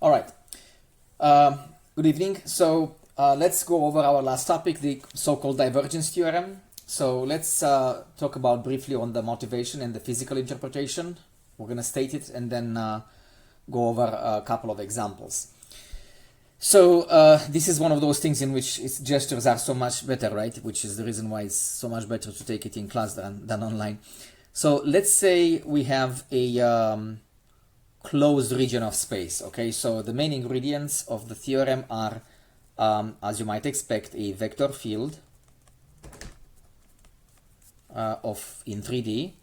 All right. Good evening. So let's go over our last topic, the so-called divergence theorem. So let's talk about briefly on the motivation and the physical interpretation. We're going to state it and then go over a couple of examples. So this is one of those things in which its gestures are so much better, right? Which is the reason why it's so much better to take it in class than online. So let's say we have a closed region of space. Okay, so the main ingredients of the theorem are, as you might expect, a vector field in 3D,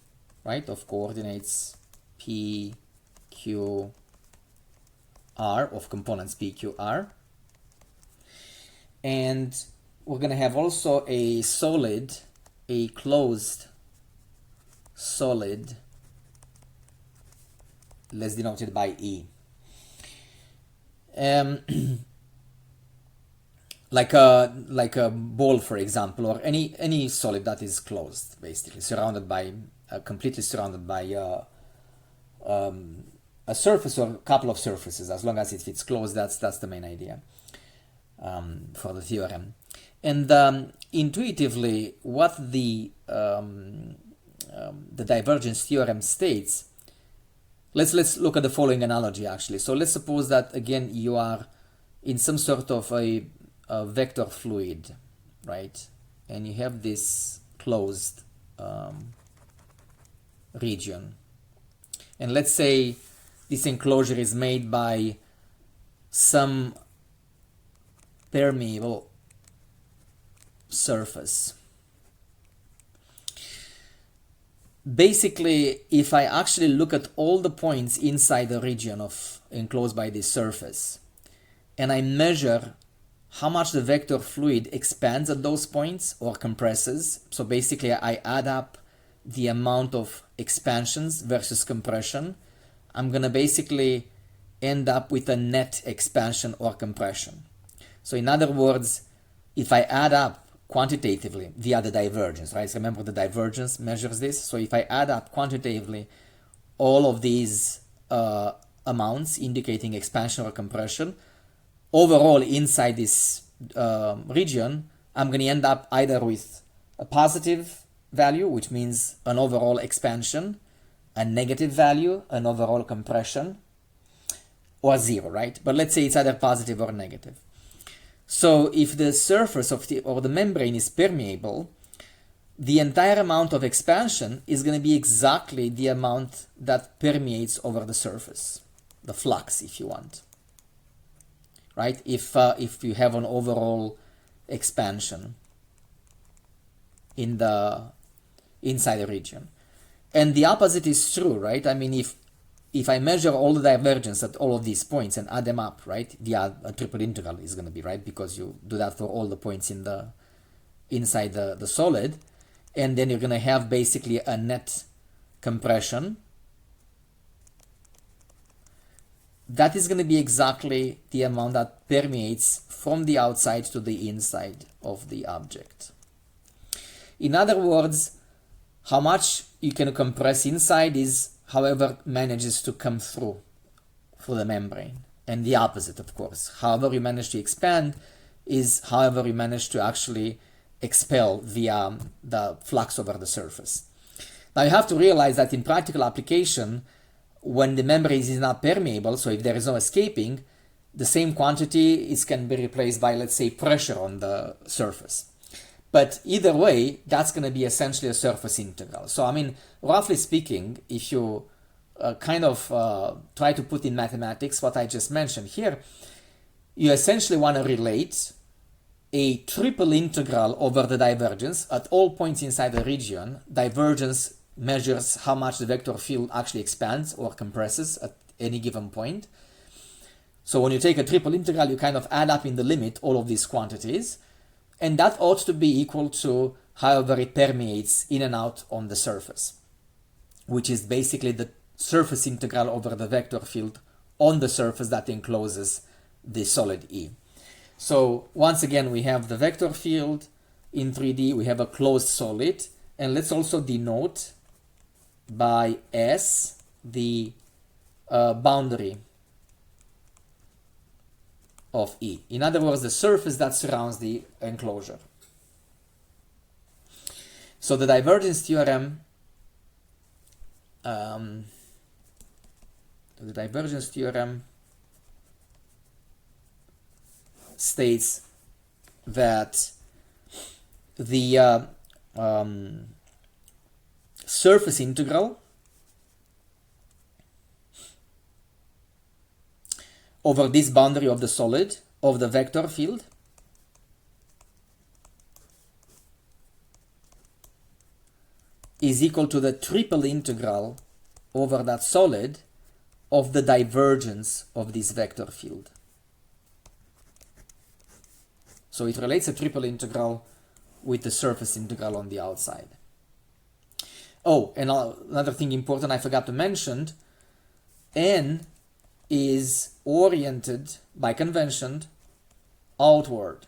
right, of coordinates P, Q, R, of components P, Q, R. And we're going to have also a solid, a closed solid, let's denote it by E. Like a ball, for example, or any solid that is closed, basically surrounded by completely surrounded by a surface or a couple of surfaces. As long as it fits closed, that's the main idea for the theorem. And intuitively, what the divergence theorem states. Let's look at the following analogy, actually. So let's suppose that, again, you are in some sort of a vector fluid, right? And you have this closed region. And let's say this enclosure is made by some permeable surface. Basically, if I actually look at all the points inside the region of enclosed by this surface, and I measure how much the vector fluid expands at those points or compresses, so basically I add up the amount of expansions versus compression, I'm going to basically end up with a net expansion or compression. So in other words, if I add up quantitatively via the divergence, right? So remember, the divergence measures this. So if I add up quantitatively all of these amounts indicating expansion or compression, overall inside this region, I'm going to end up either with a positive value, which means an overall expansion, a negative value, an overall compression, or zero, right? But let's say it's either positive or negative. So if the surface of the membrane is permeable, the entire amount of expansion is going to be exactly the amount that permeates over the surface, the flux, if you want, right? If you have an overall expansion in inside the region, and the opposite is true, right? I mean, if I measure all the divergence at all of these points and add them up, right, via a triple integral is going to be, right, because you do that for all the points inside the solid, and then you're going to have basically a net compression. That is going to be exactly the amount that permeates from the outside to the inside of the object. In other words, how much you can compress inside is however manages to come through the membrane, and the opposite, of course. However you manage to expand is however you manage to actually expel via the flux over the surface. Now you have to realize that in practical application, when the membrane is not permeable, so if there is no escaping, the same quantity can be replaced by, let's say, pressure on the surface. But either way, that's going to be essentially a surface integral. So, I mean, roughly speaking, if you try to put in mathematics what I just mentioned here, you essentially want to relate a triple integral over the divergence at all points inside the region. Divergence measures how much the vector field actually expands or compresses at any given point. So when you take a triple integral, you kind of add up in the limit all of these quantities, and that ought to be equal to however it permeates in and out on the surface, which is basically the surface integral over the vector field on the surface that encloses the solid E. So once again, we have the vector field in 3D, we have a closed solid, and let's also denote by S the boundary of E. In other words, the surface that surrounds the enclosure. So the divergence theorem states that the surface integral over this boundary of the solid of the vector field is equal to the triple integral over that solid of the divergence of this vector field. So it relates a triple integral with the surface integral on the outside. Oh, and another thing important I forgot to mention, n is oriented by convention outward.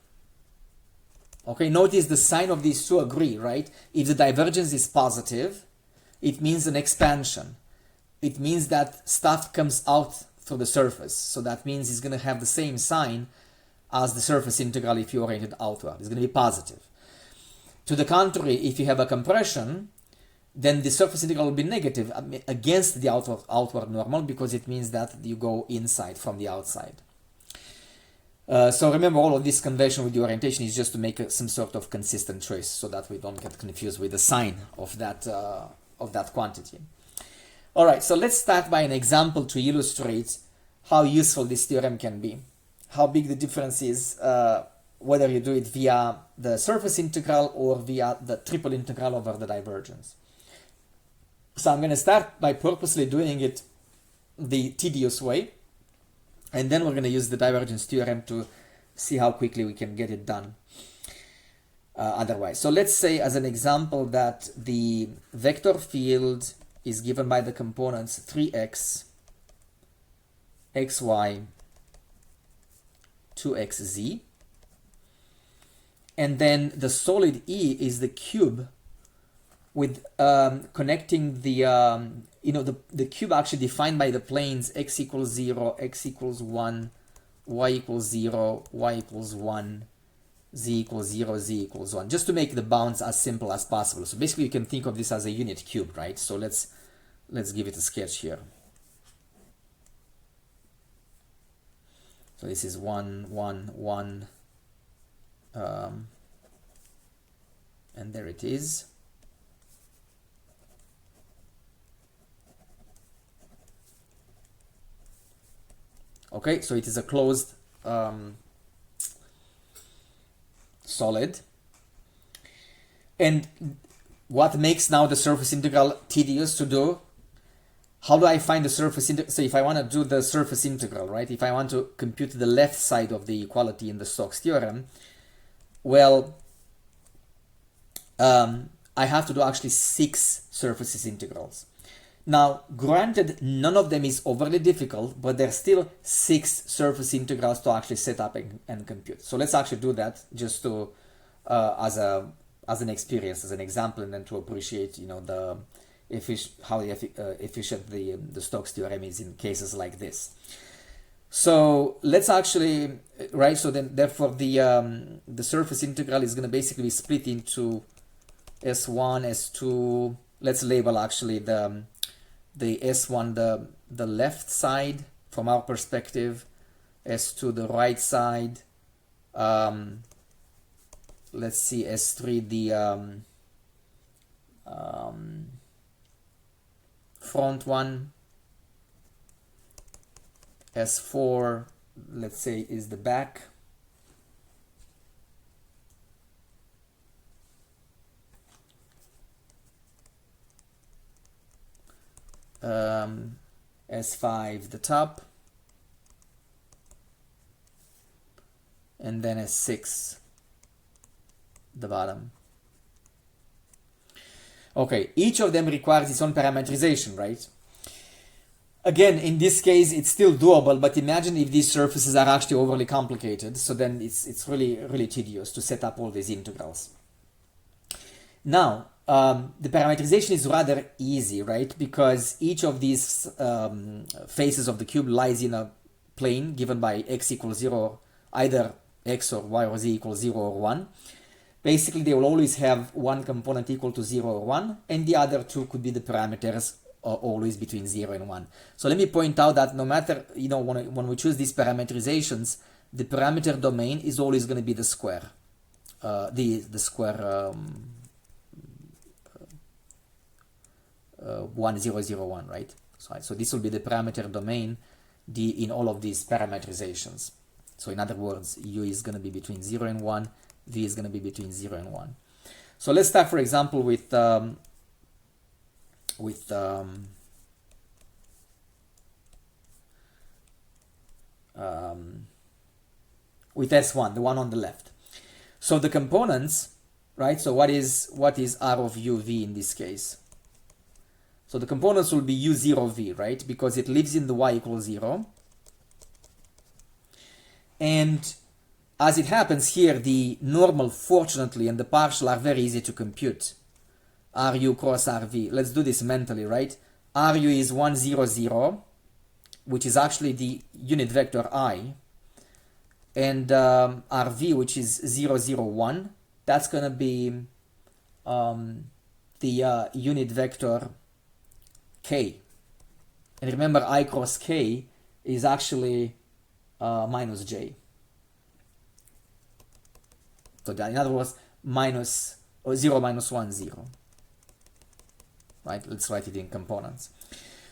Okay, notice the sign of these two agree, right? If the divergence is positive, it means an expansion. It means that stuff comes out through the surface. So that means it's going to have the same sign as the surface integral if you orient it outward. It's going to be positive. To the contrary, if you have a compression, then the surface integral will be negative against the outward normal, because it means that you go inside from the outside. So remember, all of this convention with the orientation is just to make some sort of consistent choice so that we don't get confused with the sign of that quantity. All right, so let's start by an example to illustrate how useful this theorem can be. How big the difference is whether you do it via the surface integral or via the triple integral over the divergence. So I'm going to start by purposely doing it the tedious way, and then we're going to use the divergence theorem to see how quickly we can get it done otherwise. So let's say as an example that the vector field is given by the components 3x, xy, 2xz, and then the solid E is the cube with connecting the the cube actually defined by the planes x equals 0, x equals 1, y equals 0, y equals 1, z equals 0, z equals 1, just to make the bounds as simple as possible. So basically you can think of this as a unit cube, right? So let's give it a sketch here. So this is 1, 1, 1, and there it is. Okay, so it is a closed solid. And what makes now the surface integral tedious to do? How do I find the surface integral? So if I want to do the surface integral, right? If I want to compute the left side of the equality in the Stokes theorem, well, I have to do actually 6 surface integrals. Now, granted, none of them is overly difficult, but there's still 6 surface integrals to actually set up and compute. So let's actually do that just to as an experience, as an example, and then to appreciate, how efficient the Stokes theorem is in cases like this. So let's actually, right? So then, therefore, the surface integral is going to basically be split into S1, S2. Let's label actually the S1 the left side from our perspective, S2 the right side. Let's see, S3 the front one, S4 let's say is the back. S5 the top, and then S6 the bottom. Okay, each of them requires its own parametrization, right? Again, in this case, it's still doable, but imagine if these surfaces are actually overly complicated, so then it's really tedious to set up all these integrals. Now, the parametrization is rather easy, right? Because each of these faces of the cube lies in a plane given by x equals 0 either x or y or z equals 0 or 1, basically they will always have one component equal to 0 or 1, and the other two could be the parameters always between 0 and 1. So let me point out that no matter, when we choose these parameterizations, the parameter domain is always going to be the square. The square 1001, right? So this will be the parameter domain in all of these parameterizations. So in other words, u is going to be between 0 and 1, v is going to be between 0 and 1. So let's start, for example, with S1, the one on the left. So the components, right? So what is R of uv in this case? So the components will be u0v, right? Because it lives in the y equals 0. And as it happens here, the normal, fortunately, and the partial are very easy to compute. Ru cross Rv. Let's do this mentally, right? Ru is 1, 0, 0, which is actually the unit vector I. And Rv, which is 0, 0, 1, that's going to be the unit vector k. And remember, I cross k is actually minus j. So that, in other words, 0 minus 1, 0. Right? Let's write it in components.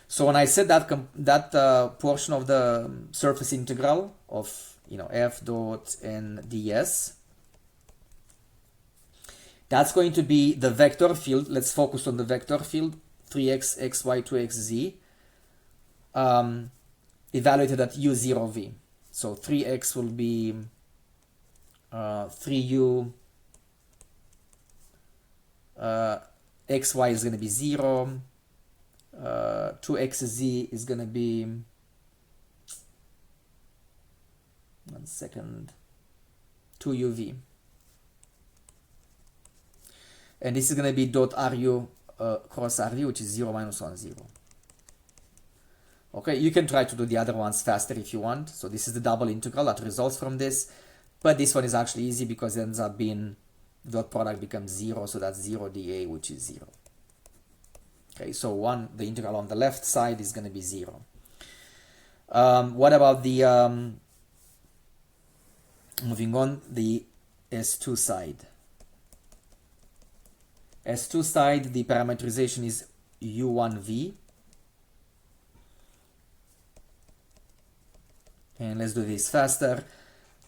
So when I said that portion of the surface integral of f dot and ds, that's going to be the vector field. Let's focus on the vector field, 3x, xy, 2x, z, evaluated at u0v. So 3x will be 3u, xy is going to be 0, 2xz is going to be, 1 second, 2uv. And this is going to be dot ru cross rv, which is 0 minus 1, 0. Okay, you can try to do the other ones faster if you want. So this is the double integral that results from this. But this one is actually easy because it ends up being dot product becomes 0, so that's 0 dA, which is 0. Okay, so the integral on the left side is going to be 0. What about the, moving on, the S2 side? S2 side, the parameterization is u1v. And let's do this faster.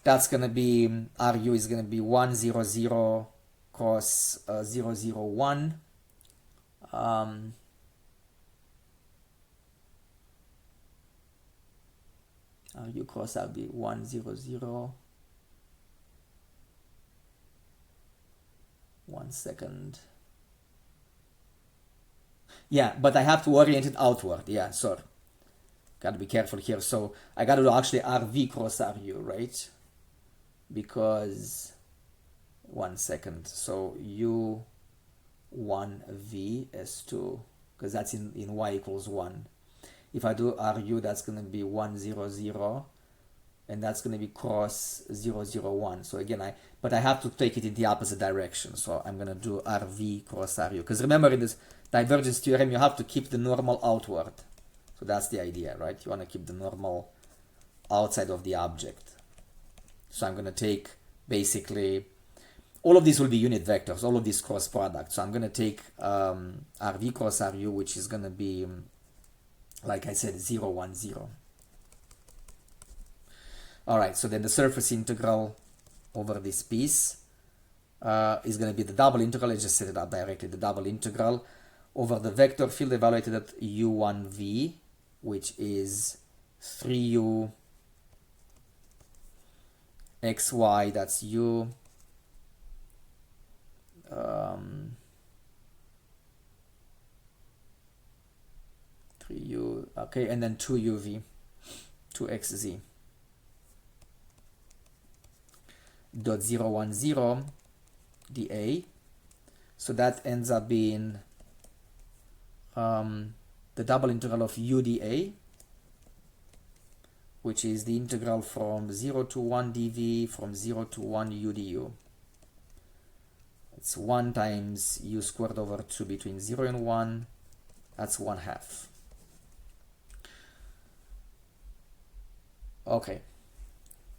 That's going to be, Ru is going to be 1, 0, 0 cross 0, 0, 1. Ru cross will be 1, 0, 0. 1 second. Yeah, but I have to orient it outward. Yeah, sorry. Got to be careful here. So I got to do actually Rv cross Ru, right? Because, 1 second. So U1v S2, because that's in y equals 1. If I do Ru, that's going to be 1, 0, 0. And that's going to be cross 0, 0, 1. So again, but I have to take it in the opposite direction. So I'm going to do Rv cross Ru. Because remember, in this divergence theorem, you have to keep the normal outward. So that's the idea, right? You want to keep the normal outside of the object. So I'm going to take, basically, all of these will be unit vectors, all of these cross products. So I'm going to take Rv cross Ru, which is going to be, like I said, 0, 1, 0. Alright, so then the surface integral over this piece is going to be the double integral. I just set it up directly. The double integral over the vector field evaluated at u1v, which is 3u xy, that's u, 3u, okay, and then 2uv, 2xz. Dot 0, 1, 0 dA. So that ends up being the double integral of u dA which is the integral from 0 to 1 dv from 0 to 1 u du. It's 1 times u squared over 2 between 0 and 1. That's 1/2. Okay,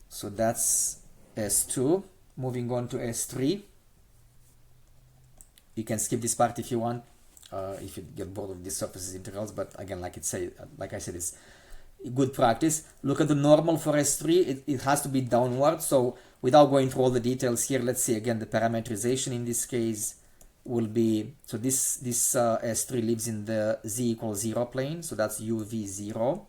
so that's S2. Moving on to S3. You can skip this part if you want, if you get bored of these surfaces integrals, but again, like I said, it's good practice. Look at the normal for S3. It has to be downward, so without going through all the details here, let's see again the parametrization in this case will be, so this S3 lives in the z equals 0 plane, so that's uv0.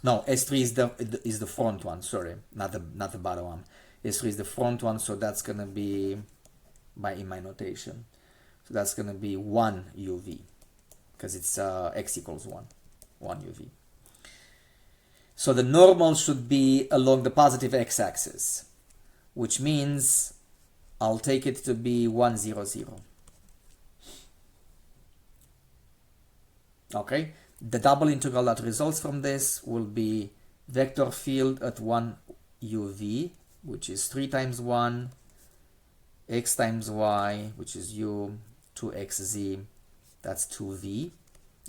No, S3 is the front one, sorry, not the bottom one. S3 is the front one, so that's gonna be in my notation. So that's gonna be 1 uv, because it's x equals 1 uv. So the normal should be along the positive x-axis, which means I'll take it to be 1, 0, 0. Okay, the double integral that results from this will be vector field at 1 uv, which is 3 times 1, x times y, which is u, 2xz, that's 2v,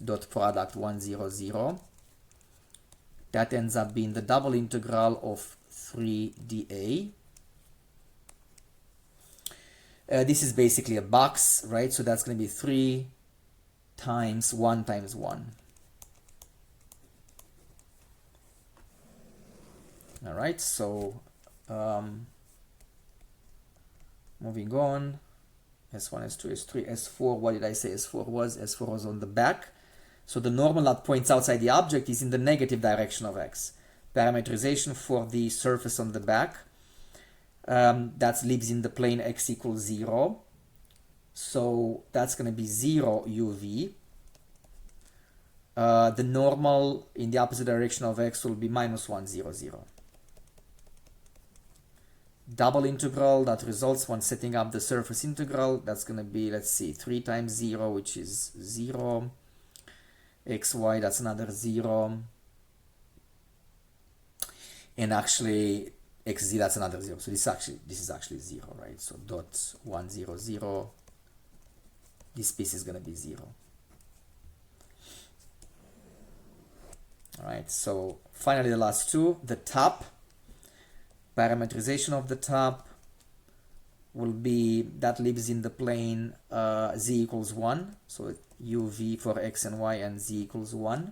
dot product 1, 0, 0. That ends up being the double integral of 3 dA. This is basically a box, right? So that's going to be 3 times 1 times 1. All right, so moving on, S1, S2, S3, S4, what did I say S4 was? S4 was on the back. So the normal that points outside the object is in the negative direction of x. Parametrization for the surface on the back, that lives in the plane x equals 0. So that's going to be 0 uv. The normal in the opposite direction of x will be minus 1, 0, 0. Double integral that results when setting up the surface integral, that's going to be, let's see, 3 times 0, which is 0. xy, that's another 0. And actually, xz, that's another 0. So this is actually 0, right? So dot 1, 0, 0. This piece is going to be 0. All right, so finally the last two, the top. Parametrization of the top will be, that lives in the plane z equals 1, so uv for x and y, and z equals 1.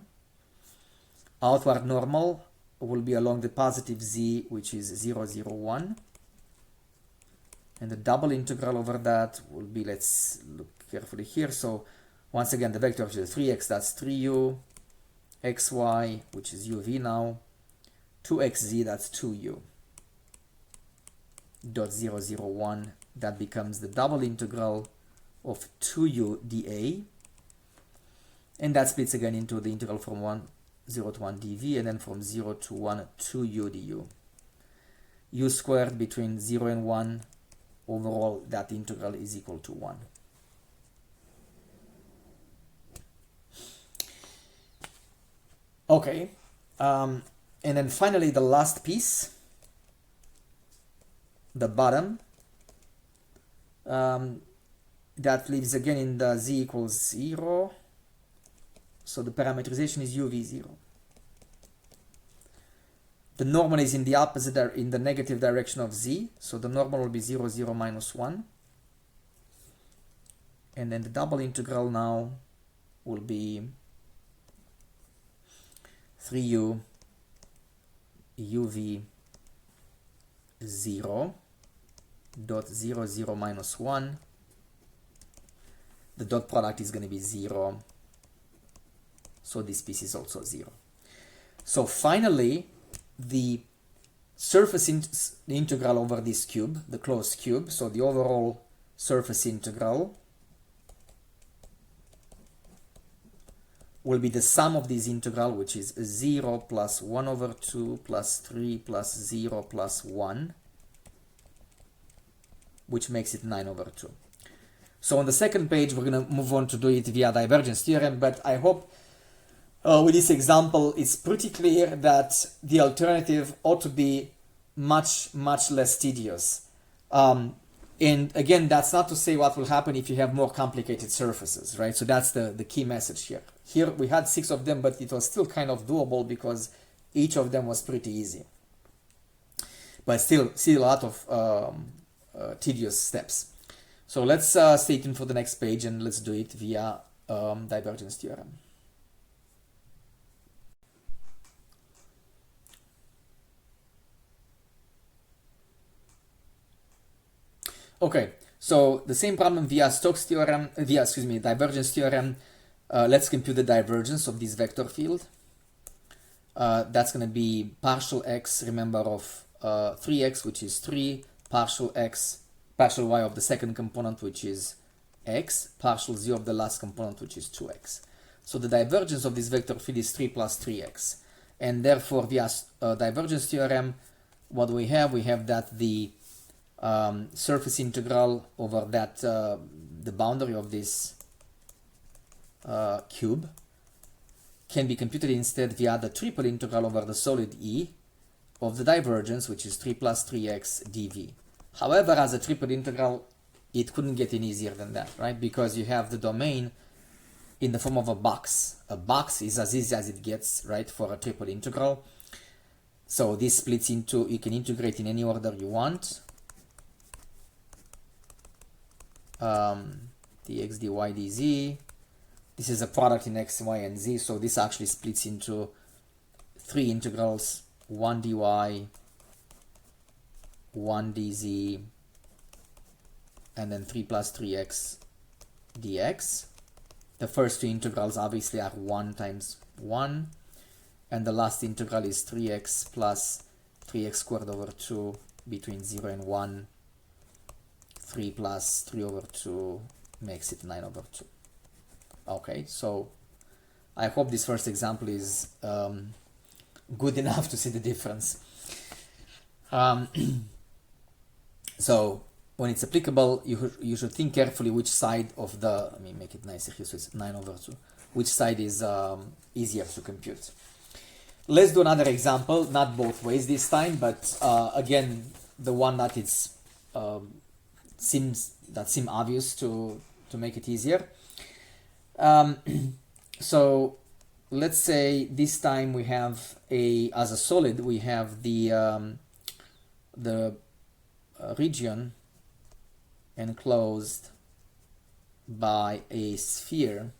Outward normal will be along the positive z, which is 0, 0, 1. And the double integral over that will be, let's look carefully here. So once again, the vector is 3x, that's 3u, xy, which is uv now, 2xz, that's 2u. Dot 0, 0, 1, that becomes the double integral of 2u dA, and that splits again into the integral from 0 to 1 dv, and then from 0 to 1 2u du. U squared between 0 and 1, overall that integral is equal to 1. Okay, and then finally the last piece, the bottom, that lives again in the z equals 0. So the parametrization is uv0. The normal is in the opposite, in the negative direction of z. So the normal will be 0, 0, minus 1. And then the double integral now will be 3u uv 0 dot 0, 0, minus 1. The dot product is going to be 0. So this piece is also 0. So finally, the surface integral over this cube, the closed cube, so the overall surface integral will be the sum of this integral, which is 0 plus 1 over 2 plus 3 plus 0 plus 1, which makes it 9 over 2. So on the second page, we're going to move on to do it via divergence theorem, but I hope with this example, it's pretty clear that the alternative ought to be much, much less tedious. And again, that's not to say what will happen if you have more complicated surfaces, right? So that's the key message here. Here we had 6 of them, but it was still kind of doable because each of them was pretty easy. But still a lot of tedious steps. So let's stay tuned for the next page and let's do it via divergence theorem. Okay, so the same problem via Stokes theorem, divergence theorem. Let's compute the divergence of this vector field. That's going to be partial x, remember, of 3x, which is 3, partial y of the second component, which is x, partial z of the last component, which is 2x. So the divergence of this vector field is 3 plus 3x. And therefore, via divergence theorem, what we have that the surface integral over that the boundary of this cube can be computed instead via the triple integral over the solid E of the divergence, which is 3 plus 3x dv. However, as a triple integral, it couldn't get any easier than that, right? Because you have the domain in the form of a box. A box is as easy as it gets, right, for a triple integral. So this splits into, you can integrate in any order you want. dx, dy, dz. This is a product in x, y, and z, so this actually splits into 3 integrals, 1 dy, 1 dz, and then 3 plus 3x dx. The first 2 integrals obviously are 1 times 1, and the last integral is 3x plus 3x squared over 2 between 0 and 1. 3 plus 3 over 2 makes it 9 over 2. Okay, so I hope this first example is good enough to see the difference. So when it's applicable, you should think carefully which side of the, let me make it nicer here, so it's 9 over 2, which side is easier to compute. Let's do another example, not both ways this time, but again, the one that it's seems obvious to make it easier. So let's say this time we have as a solid we have the region enclosed by a sphere,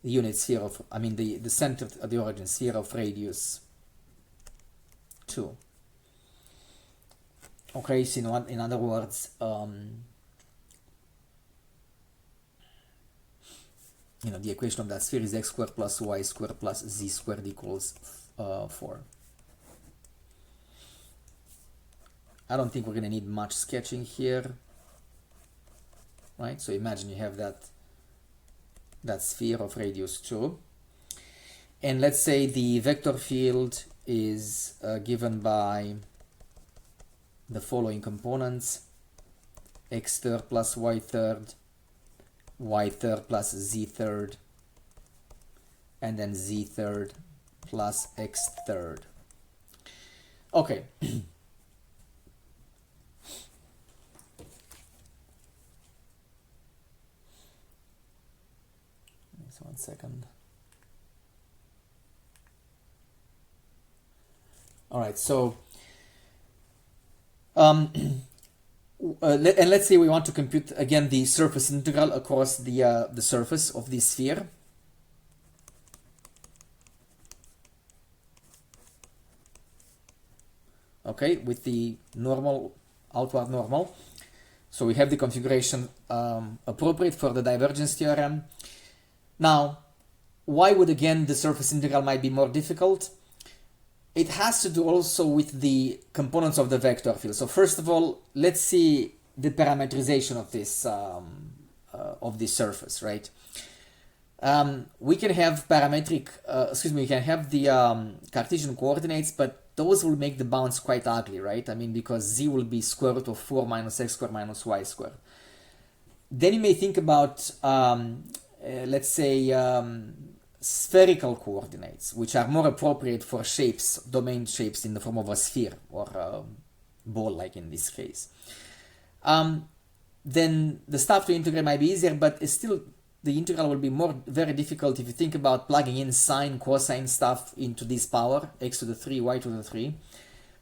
the unit sphere of, the center of the origin sphere of radius 2. Okay, so in other words, the equation of that sphere is x squared plus y squared plus z squared equals 4. I don't think we're going to need much sketching here, right? So imagine you have that sphere of radius 2. And let's say the vector field is given by the following components: x third plus y third plus z third, and then z third plus x third. Okay. Just 1 second. All right, so and let's say we want to compute again the surface integral across the surface of this sphere. Okay, with the outward normal. So we have the configuration appropriate for the divergence theorem. Now, why would again the surface integral might be more difficult? It has to do also with the components of the vector field. So first of all, let's see the parametrization of this surface, right? We can have we can have the Cartesian coordinates, but those will make the bounds quite ugly, right? Because z will be square root of 4 minus x squared minus y squared. Then you may think about, let's say, spherical coordinates, which are more appropriate for shapes, domain shapes in the form of a sphere or a ball, like in this case. Then the stuff to integrate might be easier, but it's still, the integral will be very difficult if you think about plugging in sine, cosine stuff into this power, x to the 3, y to the 3.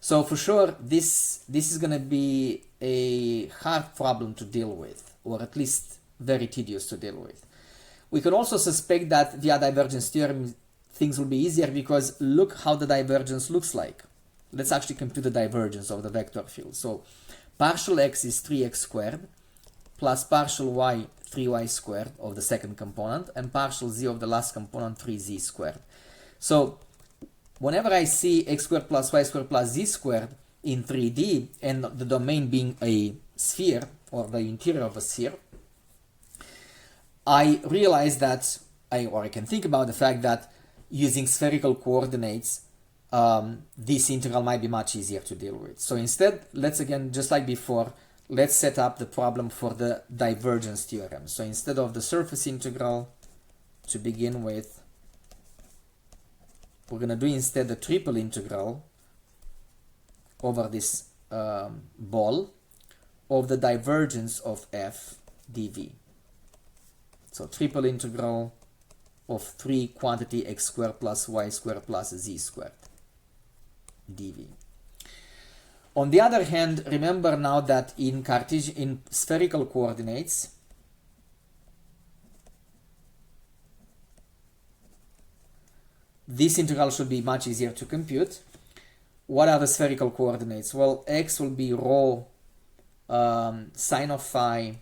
So for sure, this is going to be a hard problem to deal with, or at least very tedious to deal with. We can also suspect that via divergence theorem, things will be easier because look how the divergence looks like. Let's actually compute the divergence of the vector field. So partial x is 3x squared plus partial y 3y squared of the second component and partial z of the last component 3z squared. So whenever I see x squared plus y squared plus z squared in 3D and the domain being a sphere or the interior of a sphere, I realize that, I can think about the fact that using spherical coordinates, this integral might be much easier to deal with. So instead, let's again, just like before, let's set up the problem for the divergence theorem. So instead of the surface integral, to begin with, we're going to do instead the triple integral over this ball of the divergence of f dv. So triple integral of 3 quantity x squared plus y squared plus z squared dv. On the other hand, remember now that in spherical coordinates, this integral should be much easier to compute. What are the spherical coordinates? Well, x will be rho sine of phi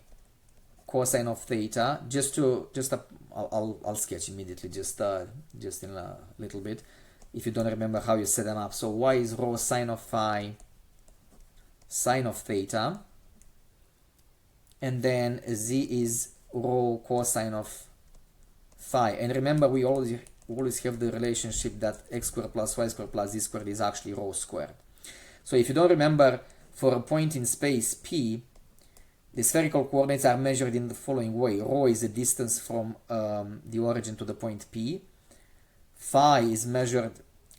cosine of theta. I'll sketch immediately, just in a little bit, if you don't remember how you set them up. So y is rho sine of phi sine of theta, and then z is rho cosine of phi. And remember, we always have the relationship that x squared plus y squared plus z squared is actually rho squared. So if you don't remember, for a point in space P, the spherical coordinates are measured in the following way. Rho is the distance from the origin to the point P. Phi is measured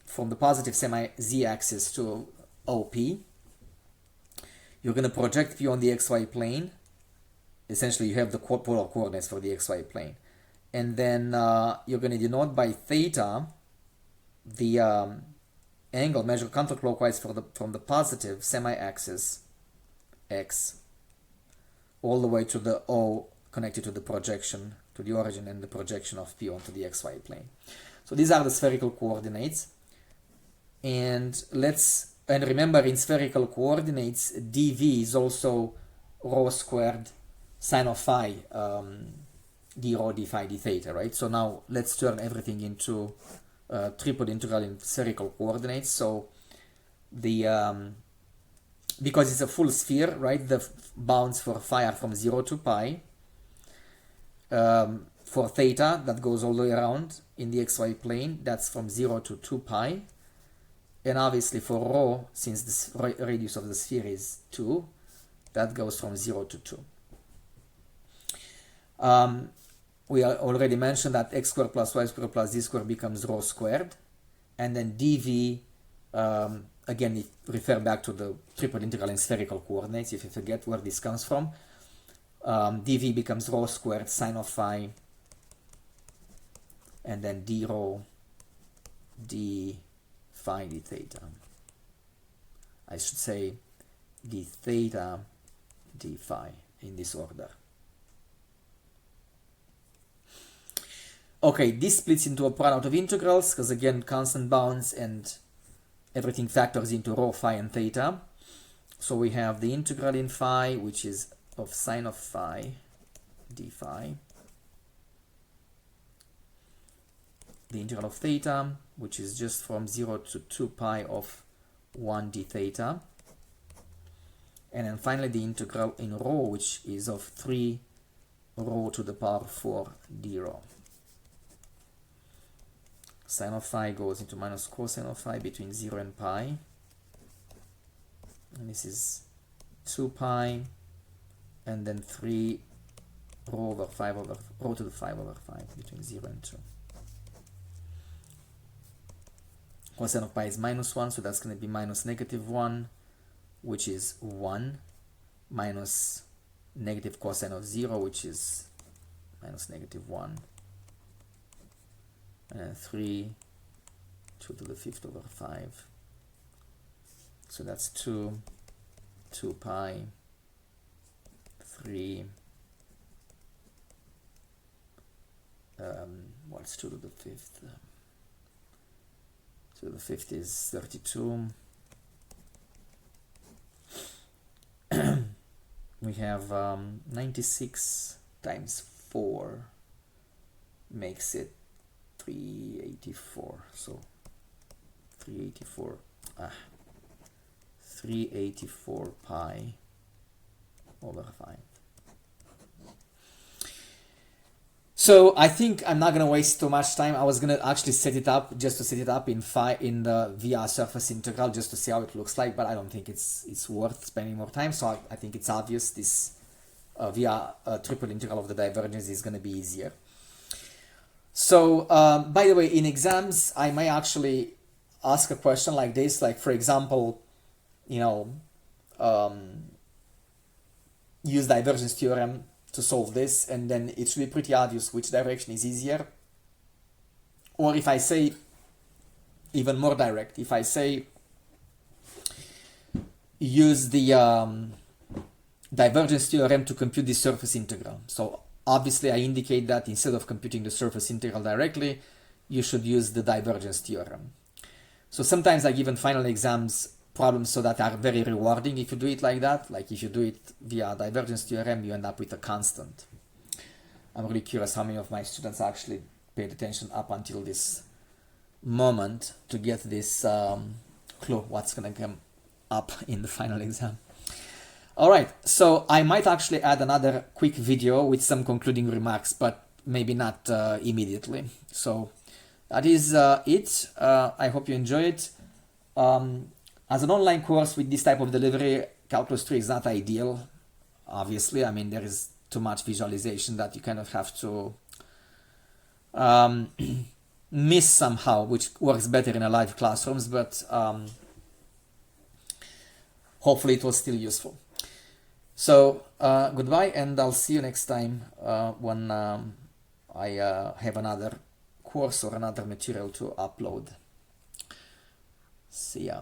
from the positive semi-z-axis to OP. You're going to project P on the xy plane. Essentially, you have the polar coordinates for the xy plane. And then you're going to denote by theta the angle measured counterclockwise from the positive semi-axis x all the way to the O connected to the projection, to the origin and the projection of P onto the xy plane. So these are the spherical coordinates. And remember, in spherical coordinates, dv is also rho squared sine of phi, d rho, d phi, d theta, right? So now let's turn everything into triple integral in spherical coordinates. So the because it's a full sphere, right, the bounds for phi are from 0 to pi. For theta, that goes all the way around in the xy plane, that's from 0 to 2 pi. And obviously for rho, since the radius of the sphere is 2, that goes from 0 to 2. We already mentioned that x squared plus y squared plus z squared becomes rho squared. And then dv, again, if refer back to the triple integral in spherical coordinates, if you forget where this comes from. Dv becomes rho squared sine of phi, and then d rho d phi d theta. I should say d theta d phi in this order. Okay, this splits into a product of integrals because again constant bounds and everything factors into rho, phi, and theta. So we have the integral in phi, which is of sine of phi d phi. The integral of theta, which is just from 0 to 2 pi of 1 d theta. And then finally the integral in rho, which is of 3 rho to the power 4 d rho. Sine of phi goes into minus cosine of phi between 0 and pi. And this is 2 pi, and then 3 rho to the 5 over 5 between 0 and 2. Cosine of pi is -1, so that's going to be minus -1, which is 1, minus negative cosine of 0, which is minus -1, and then 3, 2 to the 5th over 5. So that's 2 pi, 3, what's 2 to the 5th? 2 to the 5th is 32. We have 96 times 4 makes it 384. So 384 pi over 5. So I think I'm not gonna waste too much time. I was gonna actually set it up just to set it up in the via surface integral just to see how it looks like, but I don't think it's worth spending more time. So I think it's obvious this via triple integral of the divergence is gonna be easier. So by the way, in exams I might actually ask a question like this, like for example, you know, use divergence theorem to solve this, and then it should be pretty obvious which direction is easier. Or if I say even more direct, if I say use the divergence theorem to compute the surface integral. So obviously I indicate that instead of computing the surface integral directly, you should use the divergence theorem. So sometimes I give in final exams problems so that are very rewarding if you do it like that. Like if you do it via divergence theorem, you end up with a constant. I'm really curious how many of my students actually paid attention up until this moment to get this clue what's gonna come up in the final exam. All right, so I might actually add another quick video with some concluding remarks, but maybe not immediately. So that is it. I hope you enjoy it. As an online course with this type of delivery, Calculus 3 is not ideal, obviously. I mean, there is too much visualization that you kind of have to miss somehow, which works better in a live classrooms, but hopefully it was still useful. So goodbye, and I'll see you next time when I have another course or another material to upload. See ya.